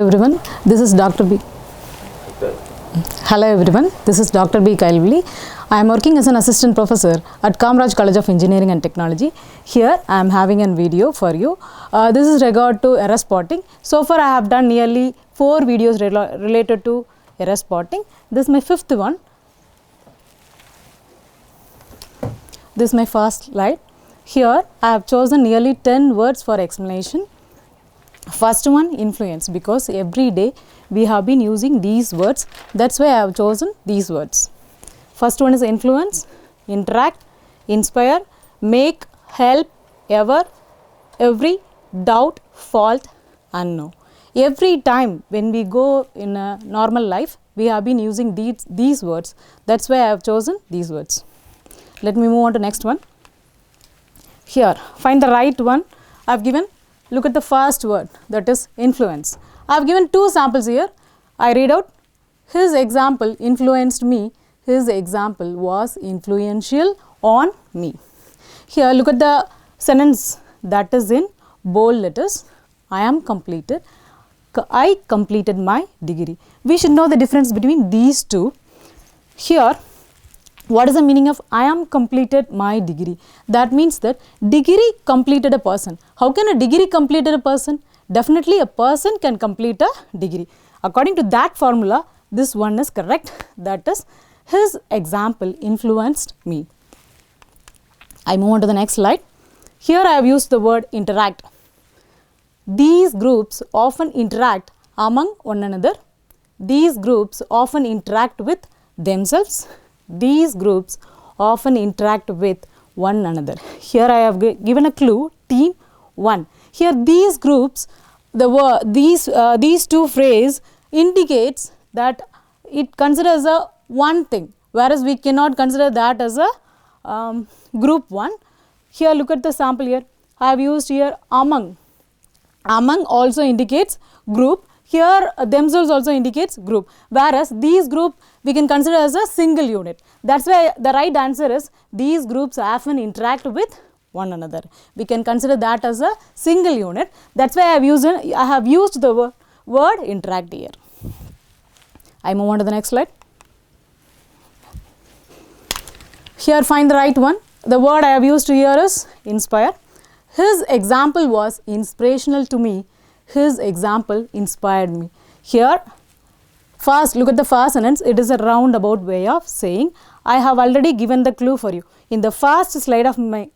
Everyone, this is Dr. B. Hello everyone, this is Dr. B. Kailvili. I am working as an assistant professor at Kamraj College of Engineering and Technology. Here I am having a video for you. This is regard to error spotting. So far I have done nearly 4 videos related to error spotting. This is my 5th one. This is my first slide. Here I have chosen nearly 10 words for explanation. First one, influence, because every day we have been using these words. That's why I have chosen these words. First one is influence, interact, inspire, make, help, ever, every, doubt, fault, unknown. Every time when we go in a normal life, we have been using these words. That's why I have chosen these words. Let me move on to next one. Here, find the right one. I have given. Look at the first word, that is influence. I have given 2 samples here. I read out. His example influenced me. His example was influential on me. Here look at the sentence that is in bold letters. I am completed. I completed my degree. We should know the difference between these two. Here, what is the meaning of I am completed my degree? That means that degree completed a person. How can a degree complete a person? Definitely a person can complete a degree. According to that formula, this one is correct. That is, his example influenced me. I move on to the next slide. Here I have used the word interact. These groups often interact among one another. These groups often interact with themselves. These groups often interact with one another. Here I have given a clue, team 1. Here these groups, these two phrases indicates that it considers a one thing, whereas we cannot consider that as a group 1. Here look at the sample here. I have used here among. Among also indicates group. Here themselves also indicates group, whereas these group we can consider as a single unit. That's why the right answer is these groups often interact with one another. We can consider that as a single unit. That's why I have used the word interact here. I move on to the next slide. Here find the right one. The word I have used here is inspire. His example was inspirational to me. His example inspired me. Here, first look at the first sentence. It is a roundabout way of saying. I have already given the clue for you. In the first slide of mine,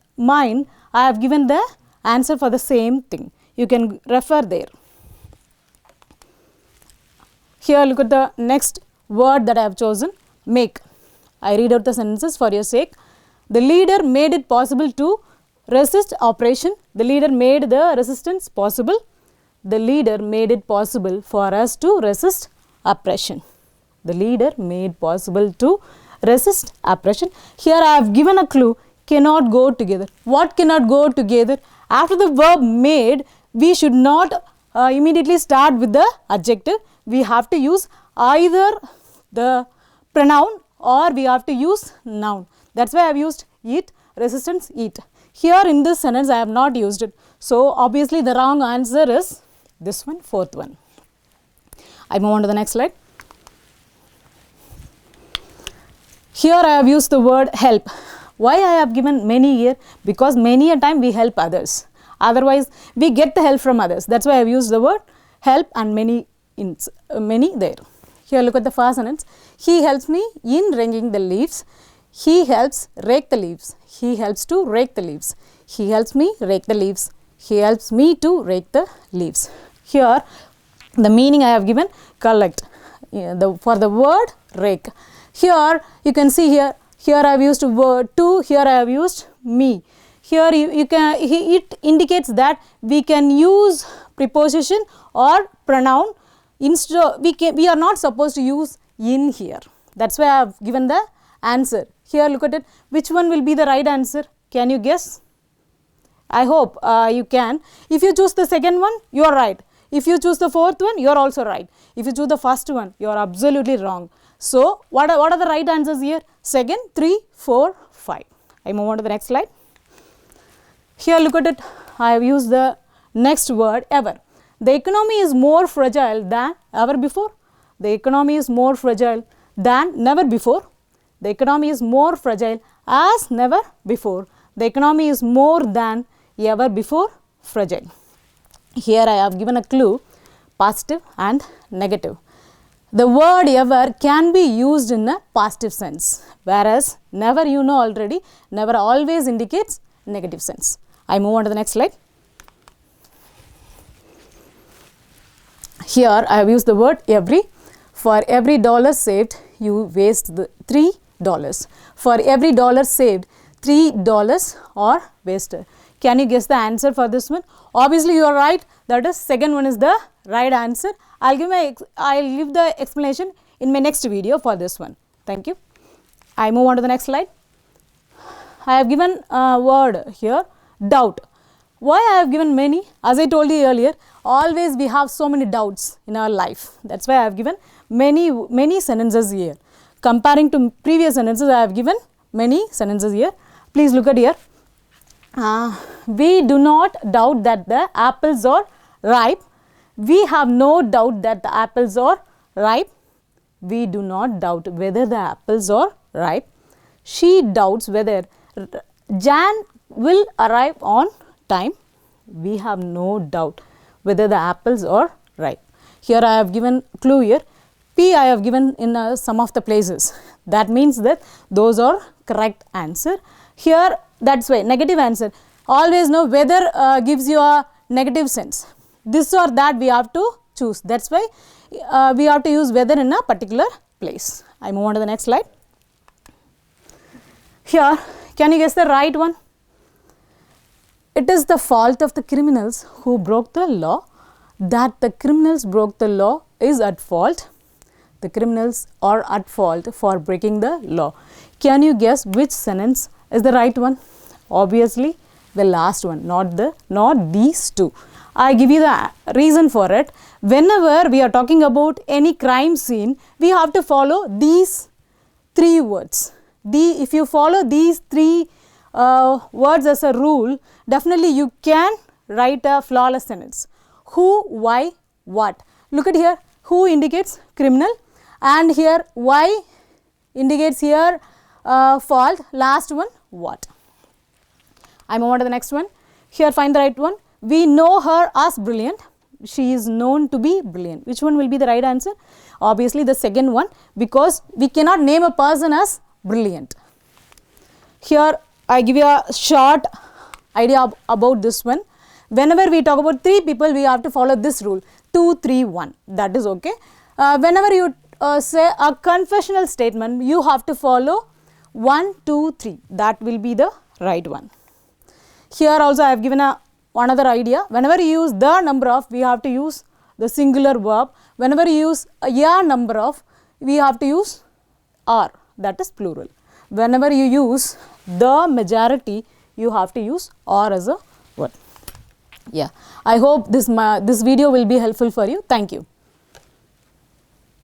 I have given the answer for the same thing. You can refer there. Here look at the next word that I have chosen, make. I read out the sentences for your sake. The leader made it possible to resist oppression. The leader made the resistance possible. The leader made it possible for us to resist oppression. The leader made possible to resist oppression. Here I have given a clue, cannot go together. What cannot go together? After the verb made, we should not immediately start with the adjective. We have to use either the pronoun or we have to use noun. That's why I have used eat, resistance, eat. Here in this sentence I have not used it. So obviously the wrong answer is this one, 4th one. I move on to the next slide. Here I have used the word help. Why I have given many here? Because many a time we help others. Otherwise we get the help from others. That's why I have used the word help and many there. Here look at the first sentence. He helps me in wringing the leaves. He helps rake the leaves. He helps to rake the leaves. He helps me rake the leaves. He helps me to rake the leaves. Here the meaning I have given collect for the word rake. Here you can see here I have used word to, here I have used me. Here it indicates that we can use preposition or pronoun instead we are not supposed to use in here. That's why I have given the answer. Here look at it. Which one will be the right answer? Can you guess? I hope you can. If you choose the second one, you are right. If you choose the 4th one, you are also right. If you choose the first one, you are absolutely wrong. So what are the right answers here? 2nd, 3, 4, 5. I move on to the next slide. Here look at it. I have used the next word ever. The economy is more fragile than ever before. The economy is more fragile than never before. The economy is more fragile as never before. The economy is more than ever before fragile. Here I have given a clue, positive and negative. The word ever can be used in a positive sense, whereas never, you know already, never always indicates negative sense. I move on to the next slide. Here I have used the word every. For every dollar saved, you waste the $3. For every dollar saved, $3 are wasted. Can you guess the answer for this one? Obviously you are right, that is second one is the right answer. I'll give the explanation in my next video for this one. Thank you. I move on to the next slide. I have given a word here, doubt. Why I have given many? As I told you earlier, always we have so many doubts in our life. That's why I have given many sentences here. Comparing to previous sentences, I have given many sentences here. Please look at here. We do not doubt that the apples are ripe. We have no doubt that the apples are ripe. We do not doubt whether the apples are ripe. She doubts whether Jan will arrive on time. We have no doubt whether the apples are ripe. Here I have given clue here. P I have given in some of the places. That means that those are correct answer. Here that's why negative answer. Always know whether gives you a negative sense. This or that we have to choose. That's why we have to use whether in a particular place. I move on to the next slide. Here, can you guess the right one? It is the fault of the criminals who broke the law. That the criminals broke the law is at fault. The criminals are at fault for breaking the law. Can you guess which sentence is the right one? Obviously, the last one, not these two. I give you the reason for it. Whenever we are talking about any crime scene, we have to follow these three words. If you follow these three words as a rule, definitely you can write a flawless sentence. Who, why, what. Look at here. Who indicates criminal, and here why indicates here fault. Last one, what. I move on to the next one. Here find the right one. We know her as brilliant. She is known to be brilliant. Which one will be the right answer? Obviously the second one, because we cannot name a person as brilliant. Here I give you a short idea about this one. Whenever we talk about three people, we have to follow this rule, 2, 3, 1. That is okay. Whenever you say a confessional statement, you have to follow 1, 2, 3. That will be the right one. Here also I have given another idea. Whenever you use the number of, we have to use the singular verb. Whenever you use a number of, we have to use are, that is plural. Whenever you use the majority, you have to use are as a word. Yeah, I hope this video will be helpful for you. Thank you.